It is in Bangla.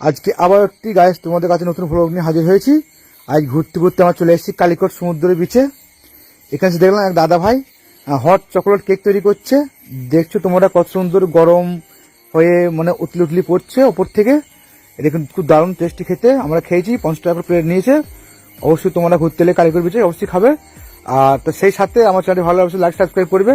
আজকে আবার একটি গাইস তোমাদের কাছে নতুন ভ্লগ নিয়ে হাজির হয়েছি। আজ ঘুরতে ঘুরতে আমরা চলে এসেছি কালিকট সমুদ্রের বিচে। এখানে দেখলাম এক দাদা ভাই হট চকলেট কেক তৈরি করছে। দেখছো তোমরা কত সুন্দর গরম হয়ে মানে উতলি উতলি পড়ছে ওপর থেকে। এটা কিন্তু খুব দারুণ টেস্টি খেতে। আমরা খেয়েছি, 50 টাকা প্লেট নিয়েছে। অবশ্যই তোমরা ঘুরতে এলে কালিকট বিচে অবশ্যই খাবে। আর তো সেই সাথে আমার চ্যানেলটি ভালো অবশ্যই লাইক সাবস্ক্রাইব করবে।